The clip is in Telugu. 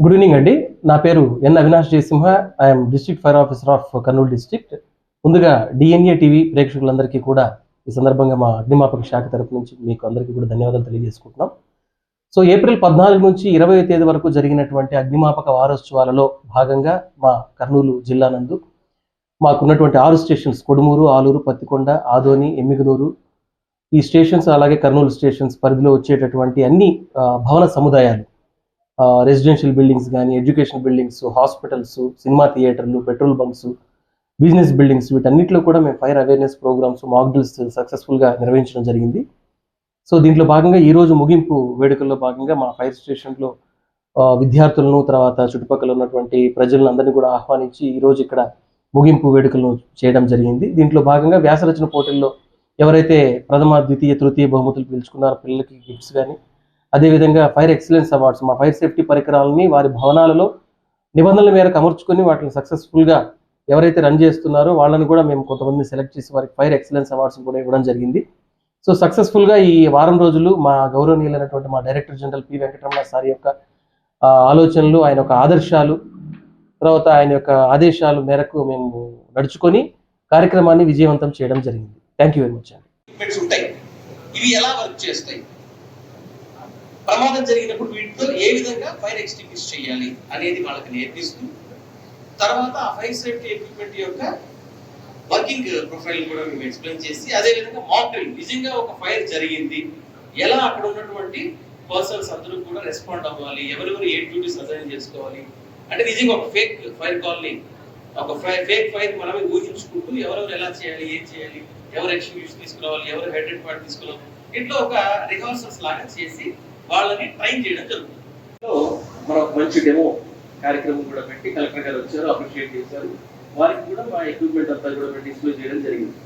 గుడ్ ఈవినింగ్ అండి. నా పేరు N Avinash Jayasimha. I'm district fire officer of Kurnool district. ముందుగా డిఎన్ఏ టీవీ ప్రేక్షకులందరికీ కూడా ఈ సందర్భంగా మా అగ్నిమాపక శాఖ తరపు నుంచి మీకు అందరికీ కూడా ధన్యవాదాలు తెలియజేసుకుంటున్నాం. సో ఏప్రిల్ 14 నుంచి 20వ తేదీ వరకు జరిగినటువంటి అగ్నిమాపక వారోత్సవాలలో భాగంగా మా కర్నూలు జిల్లా నందు మాకున్నటువంటి 6 స్టేషన్స్ కొడుమూరు, ఆలూరు, పత్తికొండ, ఆదోని, ఎమ్మిగనూరు ఈ స్టేషన్స్, అలాగే కర్నూలు స్టేషన్స్ పరిధిలో వచ్చేటటువంటి అన్ని భవన సముదాయాలు, రెసిడెన్షియల్ బిల్డింగ్స్ కానీ, ఎడ్యుకేషన్ బిల్డింగ్స్, హాస్పిటల్స్, సినిమా థియేటర్లు, పెట్రోల్ బంక్స్, బిజినెస్ బిల్డింగ్స్, వీటన్నిటిలో కూడా మేము fire awareness programmes, mock drills సక్సెస్ఫుల్గా నిర్వహించడం జరిగింది. సో దీంట్లో భాగంగా ఈరోజు ముగింపు వేడుకల్లో భాగంగా మా ఫైర్ స్టేషన్లో విద్యార్థులను, తర్వాత చుట్టుపక్కల ఉన్నటువంటి ప్రజలను అందరినీ కూడా ఆహ్వానించి ఈరోజు ఇక్కడ ముగింపు వేడుకలను చేయడం జరిగింది. దీంట్లో భాగంగా వ్యాసరచన పోటీల్లో ఎవరైతే ప్రథమ, ద్వితీయ, తృతీయ బహుమతులు పిలుచుకున్నారో పిల్లలకి గిఫ్ట్స్ కానీ, అదేవిధంగా ఫైర్ ఎక్సలెన్స్ అవార్డ్స్, మా ఫైర్ సేఫ్టీ పరికరాలని వారి భవనాలలో నిబంధనల మేరకు అమర్చుకొని వాటిని సక్సెస్ఫుల్గా ఎవరైతే రన్ చేస్తున్నారో వాళ్ళని కూడా మేము కొంతమందిని సెలెక్ట్ చేసి వారికి ఫైర్ ఎక్సలెన్స్ అవార్డ్స్ కూడా ఇవ్వడం జరిగింది. సో సక్సెస్ఫుల్గా ఈ వారం రోజులు మా గౌరవనీయులైనటువంటి మా director general P Venkataramana sir యొక్క ఆలోచనలు, ఆయన యొక్క ఆదర్శాలు, తర్వాత ఆయన యొక్క ఆదేశాల మేరకు మేము నడుచుకొని కార్యక్రమాన్ని విజయవంతం చేయడం జరిగింది. థ్యాంక్ యూ వెరీ మచ్ అండి. ఇవి ఎలా వర్క్ చేస్తాయి, ప్రమాదం జరిగినప్పుడు వీటితో ఏ విధంగా ఫైర్ ఎక్స్టింగ్విష్ చేయాలి అనేది వాళ్ళకి నేర్పిస్తూ, తర్వాత ఆ ఫైర్ సేఫ్టీ ఎక్విప్మెంట్ యొక్క వర్కింగ్ ప్రొఫైల్ కూడా మేము ఎక్స్ప్లెయిన్ చేసి, అదే విధంగా మాక్ డ్రిల్, నిజంగా ఒక ఫైర్ జరిగింది, ఎలా అక్కడ ఉన్నటువంటి పర్సన్స్ అందరూ కూడా రెస్పాండ్ అవ్వాలి, ఎవరెవరు ఏ డ్యూటీస్ అసైన్ చేసుకోవాలి, అంటే నిజంగా ఒక ఫేక్ ఫైర్ కాల్ని, ఒక ఫేక్ ఫైర్ మనమే ఊహించుకుంటూ ఎవరెవరు ఎలా చేయాలి, ఏం చేయాలి, ఎవరు ఎక్స్టింగ్విష్ తీసుకురావాలి, ఎవరు హెడ్ పార్ట్ తీసుకురావాలి, ఇట్లా ఒక రిహార్సల్స్ లాగా చేసి వాళ్ళని ట్రైన్ చేయడం జరుగుతుంది. మనం మంచి డెమో కార్యక్రమం కూడా పెట్టి కలెక్టర్ గారు వచ్చారు, అప్రిషియేట్ చేశారు. వారికి కూడా మా ఎక్విప్మెంట్ అంతా కూడా డిస్ప్లే చేయడం జరిగింది.